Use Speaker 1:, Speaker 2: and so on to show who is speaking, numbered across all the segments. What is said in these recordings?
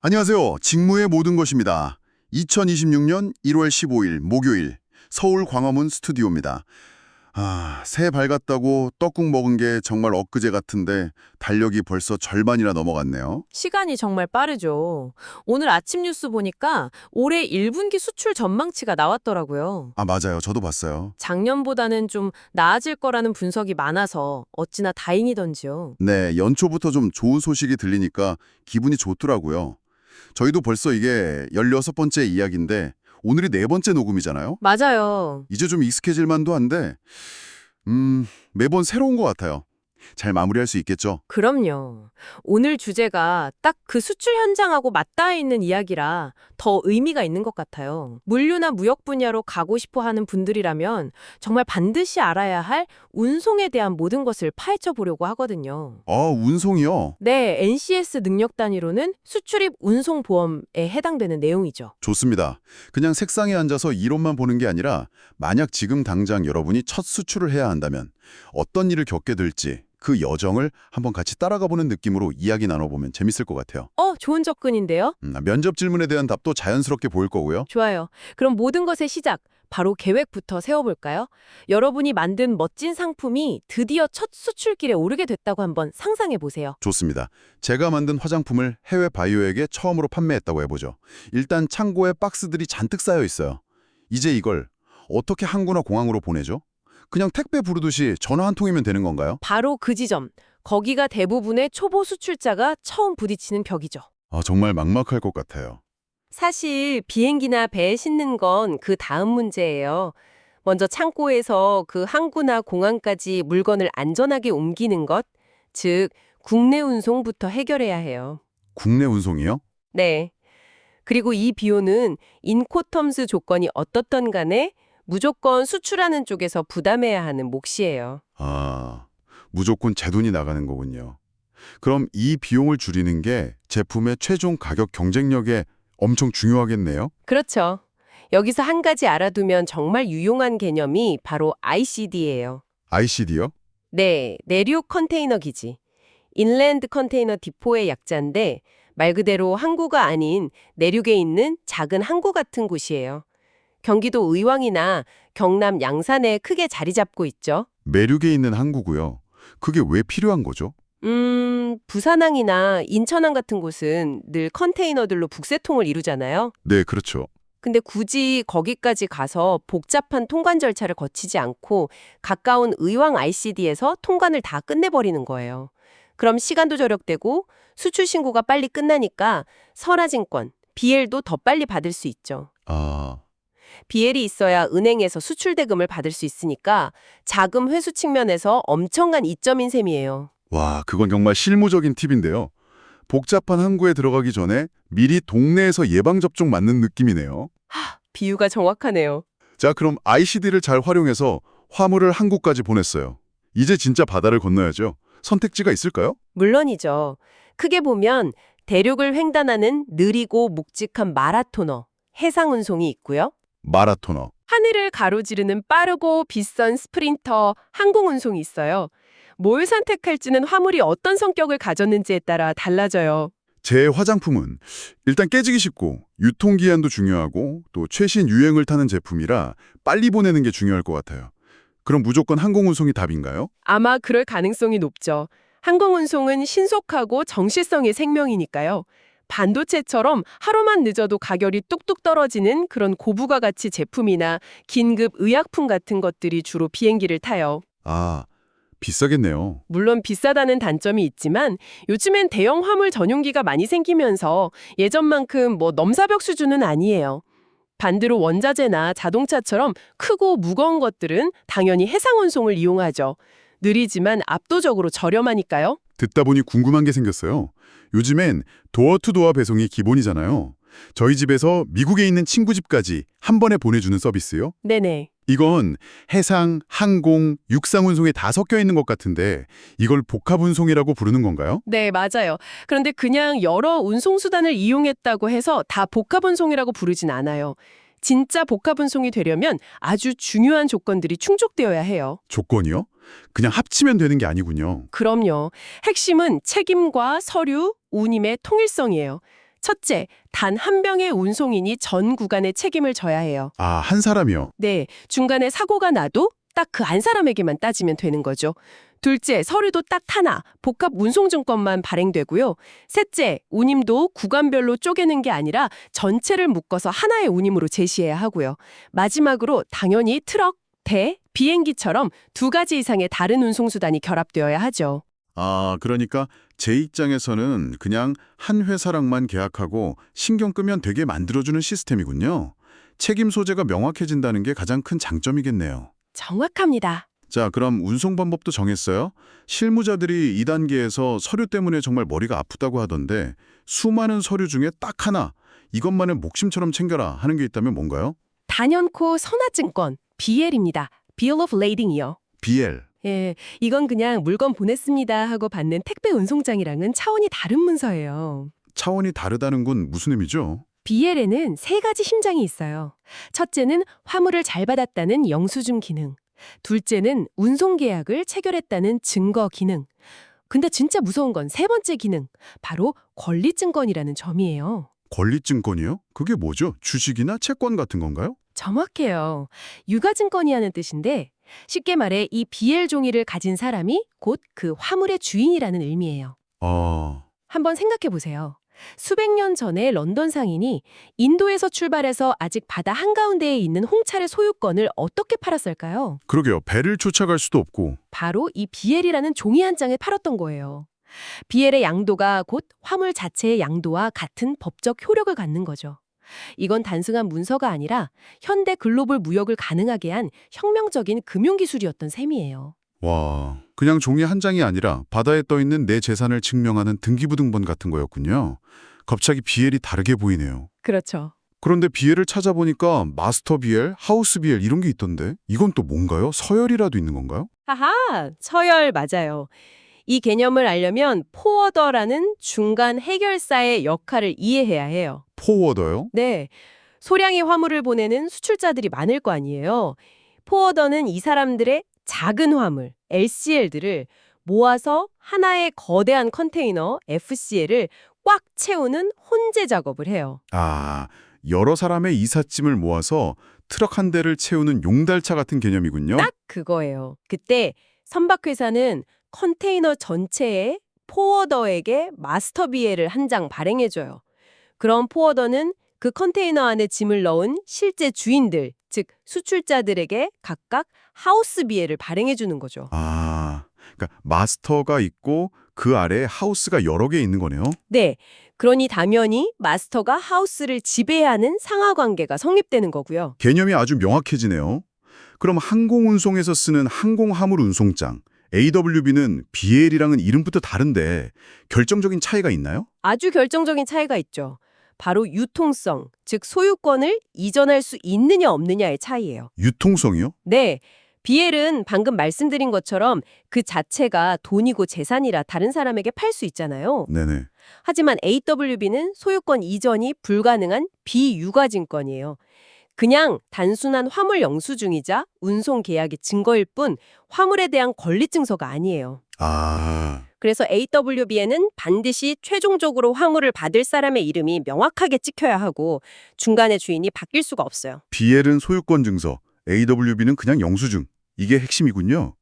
Speaker 1: 안녕하세요. 직무의 모든 것입니다. 2026년 1월 15일 목요일 서울 광화문 스튜디오입니다. 새해 밝았다고 떡국 먹은 게 정말 엊그제 같은데 달력이 벌써 절반이나 넘어갔네요.
Speaker 2: 시간이 정말 빠르죠. 오늘 아침 뉴스 보니까 올해 1분기 수출 전망치가 나왔더라고요.
Speaker 1: 맞아요. 저도 봤어요.
Speaker 2: 작년보다는 좀 나아질 거라는 분석이 많아서 어찌나 다행이던지요.
Speaker 1: 네, 연초부터 좀 좋은 소식이 들리니까 기분이 좋더라고요. 저희도 벌써 이게 16번째 이야기인데 오늘이 네 번째 녹음이잖아요.
Speaker 2: 맞아요.
Speaker 1: 이제 좀 익숙해질 만도 한데 매번 새로운 것 같아요. 잘 마무리할 수 있겠죠?
Speaker 2: 그럼요. 오늘 주제가 딱 그 수출 현장하고 맞닿아 있는 이야기라 더 의미가 있는 것 같아요. 물류나 무역 분야로 가고 싶어 하는 분들이라면 정말 반드시 알아야 할 운송에 대한 모든 것을 파헤쳐 보려고 하거든요.
Speaker 1: 운송이요?
Speaker 2: 네, NCS 능력 단위로는 수출입 운송보험에 해당되는 내용이죠.
Speaker 1: 좋습니다. 그냥 책상에 앉아서 이론만 보는 게 아니라 만약 지금 당장 여러분이 첫 수출을 해야 한다면 어떤 일을 겪게 될지 그 여정을 한번 같이 따라가 보는 느낌으로 이야기 나눠보면 재밌을 것 같아요.
Speaker 2: 좋은 접근인데요?
Speaker 1: 면접 질문에 대한 답도 자연스럽게 보일 거고요.
Speaker 2: 좋아요. 그럼 모든 것의 시작, 바로 계획부터 세워볼까요? 여러분이 만든 멋진 상품이 드디어 첫 수출길에 오르게 됐다고 한번 상상해보세요.
Speaker 1: 좋습니다. 제가 만든 화장품을 해외 바이오에게 처음으로 판매했다고 해보죠. 일단 창고에 박스들이 잔뜩 쌓여 있어요. 이제 이걸 어떻게 항구나 공항으로 보내죠? 그냥 택배 부르듯이 전화 한 통이면 되는 건가요?
Speaker 2: 바로 그 지점, 거기가 대부분의 초보 수출자가 처음 부딪히는 벽이죠.
Speaker 1: 정말 막막할 것 같아요.
Speaker 2: 사실 비행기나 배에 싣는 건 그 다음 문제예요. 먼저 창고에서 그 항구나 공항까지 물건을 안전하게 옮기는 것, 즉 국내 운송부터 해결해야 해요.
Speaker 1: 국내 운송이요?
Speaker 2: 네. 그리고 이 비용은 인코텀스 조건이 어떻든 간에 무조건 수출하는 쪽에서 부담해야 하는 몫이에요.
Speaker 1: 무조건 제 돈이 나가는 거군요. 그럼 이 비용을 줄이는 게 제품의 최종 가격 경쟁력에 엄청 중요하겠네요?
Speaker 2: 그렇죠. 여기서 한 가지 알아두면 정말 유용한 개념이 바로 ICD예요.
Speaker 1: ICD요?
Speaker 2: 네, 내륙 컨테이너 기지. 인랜드 컨테이너 디포의 약자인데 말 그대로 항구가 아닌 내륙에 있는 작은 항구 같은 곳이에요. 경기도 의왕이나 경남 양산에 크게 자리 잡고 있죠.
Speaker 1: 매륙에 있는 항구고요. 그게 왜 필요한 거죠?
Speaker 2: 부산항이나 인천항 같은 곳은 늘 컨테이너들로 북새통을 이루잖아요.
Speaker 1: 네, 그렇죠.
Speaker 2: 근데 굳이 거기까지 가서 복잡한 통관 절차를 거치지 않고 가까운 의왕 ICD에서 통관을 다 끝내버리는 거예요. 그럼 시간도 절약되고 수출 신고가 빨리 끝나니까 설화증권, BL도 더 빨리 받을 수 있죠. BL이 있어야 은행에서 수출 대금을 받을 수 있으니까 자금 회수 측면에서 엄청난 이점인 셈이에요.
Speaker 1: 와, 그건 정말 실무적인 팁인데요. 복잡한 항구에 들어가기 전에 미리 동네에서 예방접종 맞는 느낌이네요.
Speaker 2: 비유가 정확하네요.
Speaker 1: 자, 그럼 ICD를 잘 활용해서 화물을 항구까지 보냈어요. 이제 진짜 바다를 건너야죠. 선택지가 있을까요?
Speaker 2: 물론이죠. 크게 보면 대륙을 횡단하는 느리고 묵직한 마라토너, 해상운송이 있고요.
Speaker 1: 마라토너.
Speaker 2: 하늘을 가로지르는 빠르고 비싼 스프린터, 항공운송이 있어요. 뭘 선택할지는 화물이 어떤 성격을 가졌는지에 따라 달라져요.
Speaker 1: 제 화장품은 일단 깨지기 쉽고 유통기한도 중요하고 또 최신 유행을 타는 제품이라 빨리 보내는 게 중요할 것 같아요. 그럼 무조건 항공운송이 답인가요?
Speaker 2: 아마 그럴 가능성이 높죠. 항공운송은 신속하고 정실성의 생명이니까요. 반도체처럼 하루만 늦어도 가격이 뚝뚝 떨어지는 그런 고부가 가치 제품이나 긴급 의약품 같은 것들이 주로 비행기를 타요.
Speaker 1: 비싸겠네요.
Speaker 2: 물론 비싸다는 단점이 있지만 요즘엔 대형 화물 전용기가 많이 생기면서 예전만큼 넘사벽 수준은 아니에요. 반대로 원자재나 자동차처럼 크고 무거운 것들은 당연히 해상운송을 이용하죠. 느리지만 압도적으로 저렴하니까요.
Speaker 1: 듣다 보니 궁금한 게 생겼어요. 요즘엔 도어투도어 배송이 기본이잖아요. 저희 집에서 미국에 있는 친구 집까지 한 번에 보내주는 서비스요?
Speaker 2: 네네.
Speaker 1: 이건 해상, 항공, 육상 운송에 다 섞여 있는 것 같은데 이걸 복합 운송이라고 부르는 건가요?
Speaker 2: 네, 맞아요. 그런데 그냥 여러 운송수단을 이용했다고 해서 다 복합운송이라고 부르진 않아요. 진짜 복합운송이 되려면 아주 중요한 조건들이 충족되어야 해요.
Speaker 1: 조건이요? 그냥 합치면 되는 게 아니군요.
Speaker 2: 그럼요. 핵심은 책임과 서류, 운임의 통일성이에요. 첫째, 단 한 명의 운송인이 전 구간의 책임을 져야 해요.
Speaker 1: 아, 한 사람이요?
Speaker 2: 네, 중간에 사고가 나도 딱 그 한 사람에게만 따지면 되는 거죠. 둘째, 서류도 딱 하나, 복합 운송증권만 발행되고요. 셋째, 운임도 구간별로 쪼개는 게 아니라 전체를 묶어서 하나의 운임으로 제시해야 하고요. 마지막으로 당연히 트럭, 배, 비행기처럼 두 가지 이상의 다른 운송수단이 결합되어야 하죠.
Speaker 1: 아, 그러니까 제 입장에서는 그냥 한 회사랑만 계약하고 신경 끄면 되게 만들어주는 시스템이군요. 책임 소재가 명확해진다는 게 가장 큰 장점이겠네요.
Speaker 2: 정확합니다.
Speaker 1: 자, 그럼 운송 방법도 정했어요? 실무자들이 2단계에서 서류 때문에 정말 머리가 아프다고 하던데 수많은 서류 중에 딱 하나, 이것만은 목심처럼 챙겨라 하는 게 있다면 뭔가요?
Speaker 2: 단연코 선화증권, BL입니다. Bill of Lading이요.
Speaker 1: BL.
Speaker 2: 예, 이건 그냥 물건 보냈습니다 하고 받는 택배 운송장이랑은 차원이 다른 문서예요.
Speaker 1: 차원이 다르다는 건 무슨 의미죠?
Speaker 2: BL에는 세 가지 심장이 있어요. 첫째는 화물을 잘 받았다는 영수증 기능. 둘째는 운송 계약을 체결했다는 증거 기능. 근데 진짜 무서운 건 세 번째 기능. 바로 권리증권이라는 점이에요.
Speaker 1: 권리증권이요? 그게 뭐죠? 주식이나 채권 같은 건가요?
Speaker 2: 정확해요. 유가증권이라는 뜻인데 쉽게 말해 이 BL 종이를 가진 사람이 곧 그 화물의 주인이라는 의미예요. 한번 생각해 보세요. 수백 년 전에 런던 상인이 인도에서 출발해서 아직 바다 한가운데에 있는 홍차의 소유권을 어떻게 팔았을까요?
Speaker 1: 그러게요. 배를 쫓아갈 수도 없고.
Speaker 2: 바로 이 BL이라는 종이 한 장을 팔았던 거예요. BL의 양도가 곧 화물 자체의 양도와 같은 법적 효력을 갖는 거죠. 이건 단순한 문서가 아니라 현대 글로벌 무역을 가능하게 한 혁명적인 금융기술이었던 셈이에요.
Speaker 1: 와, 그냥 종이 한 장이 아니라 바다에 떠있는 내 재산을 증명하는 등기부등본 같은 거였군요. 갑자기 BL이 다르게 보이네요.
Speaker 2: 그렇죠.
Speaker 1: 그런데 BL을 찾아보니까 마스터 BL, 하우스 BL 이런 게 있던데 이건 또 뭔가요? 서열이라도 있는 건가요?
Speaker 2: 하하, 서열 맞아요. 이 개념을 알려면 포워더라는 중간 해결사의 역할을 이해해야 해요.
Speaker 1: 포워더요?
Speaker 2: 네, 소량의 화물을 보내는 수출자들이 많을 거 아니에요. 포워더는 이 사람들의 작은 화물, LCL들을 모아서 하나의 거대한 컨테이너, FCL을 꽉 채우는 혼재 작업을 해요.
Speaker 1: 아, 여러 사람의 이삿짐을 모아서 트럭 한 대를 채우는 용달차 같은 개념이군요.
Speaker 2: 딱 그거예요. 그때 선박회사는 컨테이너 전체에 포워더에게 마스터 비엘을 한 장 발행해줘요. 그럼 포워더는 그 컨테이너 안에 짐을 넣은 실제 주인들, 즉 수출자들에게 각각 하우스 비엘을 발행해주는 거죠.
Speaker 1: 아, 그러니까 마스터가 있고 그 아래에 하우스가 여러 개 있는 거네요.
Speaker 2: 네, 그러니 당연히 마스터가 하우스를 지배하는 상하 관계가 성립되는 거고요.
Speaker 1: 개념이 아주 명확해지네요. 그럼 항공운송에서 쓰는 항공화물운송장, AWB는 BL이랑은 이름부터 다른데 결정적인 차이가 있나요?
Speaker 2: 아주 결정적인 차이가 있죠. 바로 유통성, 즉 소유권을 이전할 수 있느냐 없느냐의 차이예요.
Speaker 1: 유통성이요?
Speaker 2: 네, BL은 방금 말씀드린 것처럼 그 자체가 돈이고 재산이라 다른 사람에게 팔 수 있잖아요.
Speaker 1: 네네.
Speaker 2: 하지만 AWB는 소유권 이전이 불가능한 비유가증권이에요. 그냥 단순한 화물 영수증이자 운송 계약의 증거일 뿐 화물에 대한 권리증서가 아니에요.
Speaker 1: 아,
Speaker 2: 그래서 AWB에는 반드시 최종적으로 화물을 받을 사람의 이름이 명확하게 찍혀야 하고 중간의 주인이 바뀔 수가 없어요.
Speaker 1: BL은 소유권 증서, AWB는 그냥 영수증. 이게 핵심이군요.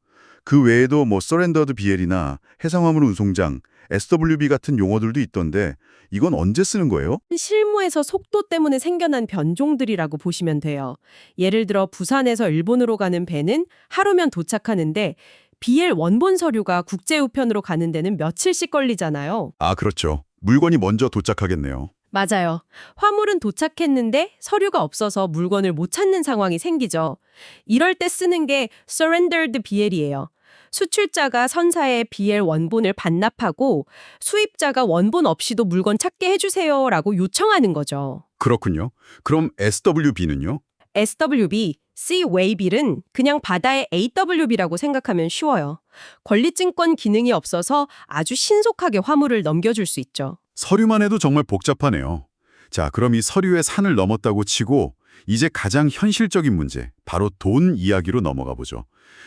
Speaker 1: 그 외에도 뭐 서렌더드 BL이나 해상화물 운송장, SWB 같은 용어들도 있던데 이건 언제 쓰는 거예요?
Speaker 2: 실무에서 속도 때문에 생겨난 변종들이라고 보시면 돼요. 예를 들어 부산에서 일본으로 가는 배는 하루면 도착하는데 BL 원본 서류가 국제 우편으로 가는 데는 며칠씩 걸리잖아요.
Speaker 1: 아, 그렇죠. 물건이 먼저 도착하겠네요.
Speaker 2: 맞아요. 화물은 도착했는데 서류가 없어서 물건을 못 찾는 상황이 생기죠. 이럴 때 쓰는 게 surrendered BL이에요. 수출자가 선사에 BL 원본을 반납하고 수입자가 원본 없이도 물건 찾게 해주세요라고 요청하는 거죠.
Speaker 1: 그렇군요. 그럼 SWB는요?
Speaker 2: SWB, Sea-Waybill은 그냥 바다의 AWB라고 생각하면 쉬워요. 권리증권 기능이 없어서 아주 신속하게 화물을 넘겨줄 수 있죠.
Speaker 1: 서류만 해도 정말 복잡하네요. 자, 그럼 이 서류의 산을 넘었다고 치고 이제 가장 현실적인 문제, 바로 돈 이야기로 넘어가 보죠.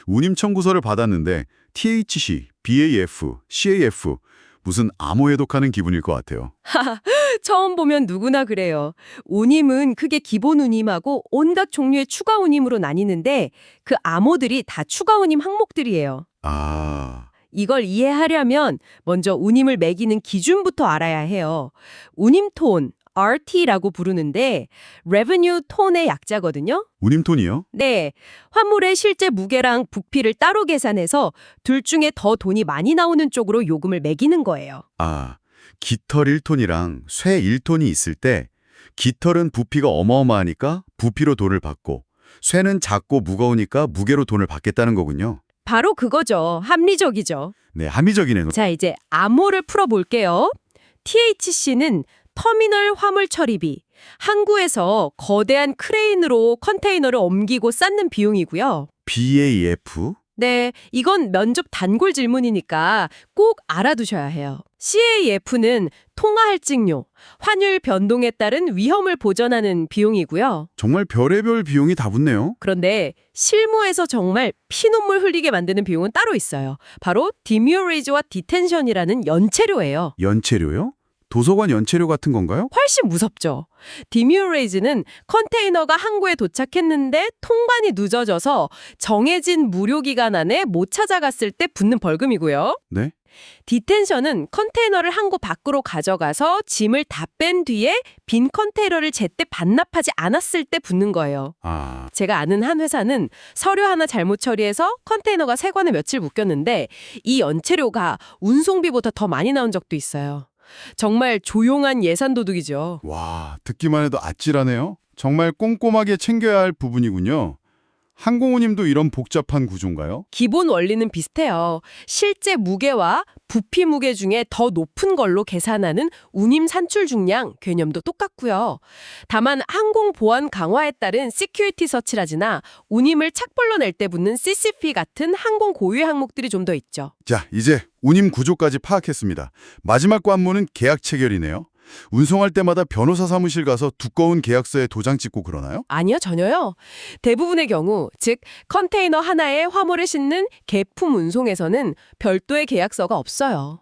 Speaker 1: 운임 청구서를 받았는데 THC, BAF, CAF 무슨 암호 해독하는 기분일 것 같아요.
Speaker 2: 처음 보면 누구나 그래요. 운임은 크게 기본 운임하고 온갖 종류의 추가 운임으로 나뉘는데 그 암호들이 다 추가 운임 항목들이에요.
Speaker 1: 아,
Speaker 2: 이걸 이해하려면 먼저 운임을 매기는 기준부터 알아야 해요. 운임 톤, RT라고 부르는데 revenue 톤의 약자거든요.
Speaker 1: 운임톤이요?
Speaker 2: 네, 화물의 실제 무게랑 부피를 따로 계산해서 둘 중에 더 돈이 많이 나오는 쪽으로 요금을 매기는 거예요.
Speaker 1: 아, 깃털 1톤이랑 쇠 1톤이 있을 때 깃털은 부피가 어마어마하니까 부피로 돈을 받고 쇠는 작고 무거우니까 무게로 돈을 받겠다는 거군요.
Speaker 2: 바로 그거죠. 합리적이죠.
Speaker 1: 네, 합리적이네요.
Speaker 2: 자, 이제 암호를 풀어볼게요. THC는 터미널 화물 처리비. 항구에서 거대한 크레인으로 컨테이너를 옮기고 쌓는 비용이고요.
Speaker 1: BAF?
Speaker 2: 네, 이건 면접 단골 질문이니까 꼭 알아두셔야 해요. CAF는 통화할증료, 환율 변동에 따른 위험을 보전하는 비용이고요.
Speaker 1: 정말 별의별 비용이 다 붙네요.
Speaker 2: 그런데 실무에서 정말 피눈물 흘리게 만드는 비용은 따로 있어요. 바로 디뮤레이지와 디텐션이라는 연체료예요.
Speaker 1: 연체료요? 도서관 연체료 같은 건가요?
Speaker 2: 훨씬 무섭죠. 디뮤레이즈는 컨테이너가 항구에 도착했는데 통관이 늦어져서 정해진 무료 기간 안에 못 찾아갔을 때 붙는 벌금이고요.
Speaker 1: 네.
Speaker 2: 디텐션은 컨테이너를 항구 밖으로 가져가서 짐을 다 뺀 뒤에 빈 컨테이너를 제때 반납하지 않았을 때 붙는 거예요.
Speaker 1: 아,
Speaker 2: 제가 아는 한 회사는 서류 하나 잘못 처리해서 컨테이너가 세관에 며칠 묶였는데 이 연체료가 운송비보다 더 많이 나온 적도 있어요. 정말 조용한 예산 도둑이죠.
Speaker 1: 와, 듣기만 해도 아찔하네요. 정말 꼼꼼하게 챙겨야 할 부분이군요. 항공우님도 이런 복잡한 구조인가요?
Speaker 2: 기본 원리는 비슷해요. 실제 무게와 부피 무게 중에 더 높은 걸로 계산하는 운임 산출 중량 개념도 똑같고요. 다만 항공 보안 강화에 따른 시큐리티 서치라지나 운임을 착불로 낼 때 붙는 CCP 같은 항공 고유의 항목들이 좀 더 있죠.
Speaker 1: 자, 이제 운임 구조까지 파악했습니다. 마지막 관문은 계약 체결이네요. 운송할 때마다 변호사 사무실 가서 두꺼운 계약서에 도장 찍고 그러나요?
Speaker 2: 아니요, 전혀요. 대부분의 경우, 즉 컨테이너 하나에 화물을 싣는 개품 운송에서는 별도의 계약서가 없어요.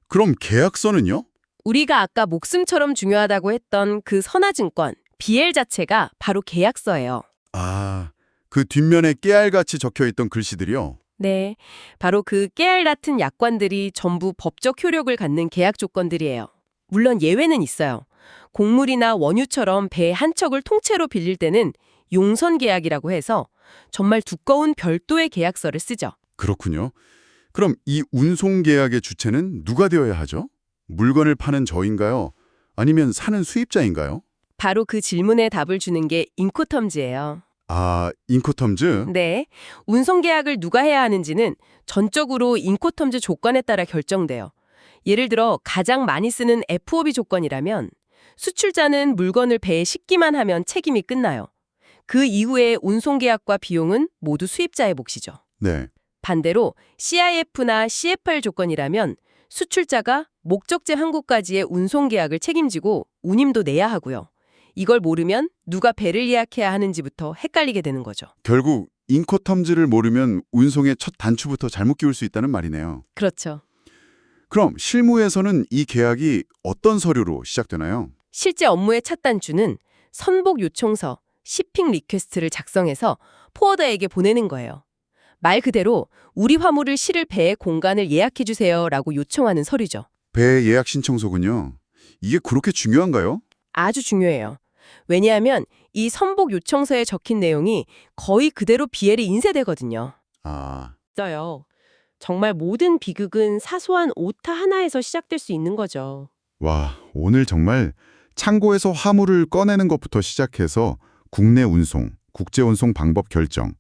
Speaker 1: 그럼 계약서는요?
Speaker 2: 우리가 아까 목숨처럼 중요하다고 했던 그 선화증권, BL 자체가 바로 계약서예요.
Speaker 1: 아, 그 뒷면에 깨알같이 적혀있던 글씨들이요?
Speaker 2: 네, 바로 그 깨알 같은 약관들이 전부 법적 효력을 갖는 계약 조건들이에요. 물론 예외는 있어요. 곡물이나 원유처럼 배 한 척을 통째로 빌릴 때는 용선 계약이라고 해서 정말 두꺼운 별도의 계약서를 쓰죠.
Speaker 1: 그렇군요. 그럼 이 운송 계약의 주체는 누가 되어야 하죠? 물건을 파는 저인가요? 아니면 사는 수입자인가요?
Speaker 2: 바로 그 질문에 답을 주는 게 인코텀즈예요.
Speaker 1: 아, 인코텀즈?
Speaker 2: 네, 운송 계약을 누가 해야 하는지는 전적으로 인코텀즈 조건에 따라 결정돼요. 예를 들어 가장 많이 쓰는 FOB 조건이라면 수출자는 물건을 배에 싣기만 하면 책임이 끝나요. 그 이후의 운송 계약과 비용은 모두 수입자의 몫이죠.
Speaker 1: 네.
Speaker 2: 반대로 CIF나 CFR 조건이라면 수출자가 목적지 항구까지의 운송 계약을 책임지고 운임도 내야 하고요. 이걸 모르면 누가 배를 예약해야 하는지부터 헷갈리게 되는 거죠.
Speaker 1: 결국 인코텀즈를 모르면 운송의 첫 단추부터 잘못 끼울 수 있다는 말이네요.
Speaker 2: 그렇죠.
Speaker 1: 그럼 실무에서는 이 계약이 어떤 서류로 시작되나요?
Speaker 2: 실제 업무의 첫 단추는 선복 요청서, shipping 리퀘스트를 작성해서 포워더에게 보내는 거예요. 말 그대로 우리 화물을 실을 배의 공간을 예약해 주세요라고 요청하는 서류죠.
Speaker 1: 배 예약 신청서군요. 이게 그렇게 중요한가요?
Speaker 2: 아주 중요해요. 왜냐하면 이 선복 요청서에 적힌 내용이 거의 그대로 BL에 인쇄되거든요.
Speaker 1: 아,
Speaker 2: 있어요. 정말 모든 비극은 사소한 오타 하나에서 시작될 수 있는 거죠.
Speaker 1: 와, 오늘 정말 창고에서 화물을 꺼내는 것부터 시작해서 국내 운송, 국제 운송 방법 결정,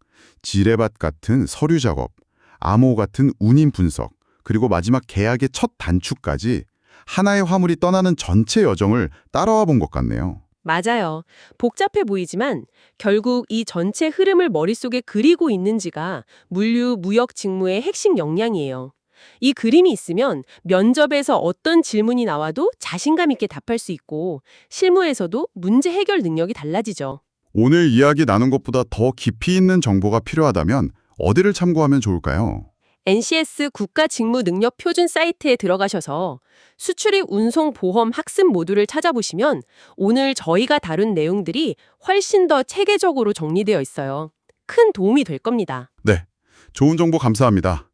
Speaker 1: 지뢰밭 같은 서류 작업, 암호 같은 운임 분석, 그리고 마지막 계약의 첫 단추까지 하나의 화물이 떠나는 전체 여정을 따라와 본 것 같네요.
Speaker 2: 맞아요. 복잡해 보이지만 결국 이 전체 흐름을 머릿속에 그리고 있는지가 물류, 무역 직무의 핵심 역량이에요. 이 그림이 있으면 면접에서 어떤 질문이 나와도 자신감 있게 답할 수 있고 실무에서도 문제 해결 능력이 달라지죠.
Speaker 1: 오늘 이야기 나눈 것보다 더 깊이 있는 정보가 필요하다면 어디를 참고하면 좋을까요?
Speaker 2: NCS 국가직무능력표준 사이트에 들어가셔서 수출입 운송 보험 학습 모듈을 찾아보시면 오늘 저희가 다룬 내용들이 훨씬 더 체계적으로 정리되어 있어요. 큰 도움이 될 겁니다.
Speaker 1: 네, 좋은 정보 감사합니다.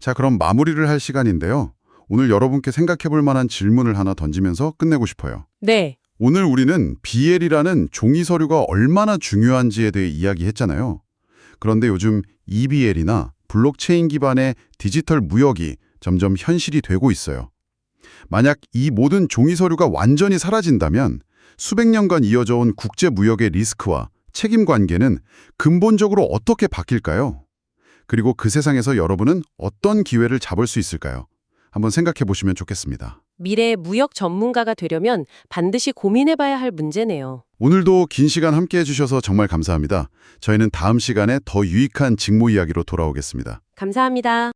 Speaker 1: 자, 그럼 마무리를 할 시간인데요. 오늘 여러분께 생각해 볼 만한 질문을 하나 던지면서 끝내고 싶어요.
Speaker 2: 네.
Speaker 1: 오늘 우리는 BL이라는 종이 서류가 얼마나 중요한지에 대해 이야기했잖아요. 그런데 요즘 EBL이나 블록체인 기반의 디지털 무역이 점점 현실이 되고 있어요. 만약 이 모든 종이 서류가 완전히 사라진다면 수백 년간 이어져 온 국제 무역의 리스크와 책임 관계는 근본적으로 어떻게 바뀔까요? 그리고 그 세상에서 여러분은 어떤 기회를 잡을 수 있을까요? 한번 생각해 보시면 좋겠습니다.
Speaker 2: 미래의 무역 전문가가 되려면 반드시 고민해봐야 할 문제네요.
Speaker 1: 오늘도 긴 시간 함께해 주셔서 정말 감사합니다. 저희는 다음 시간에 더 유익한 직무 이야기로 돌아오겠습니다.
Speaker 2: 감사합니다.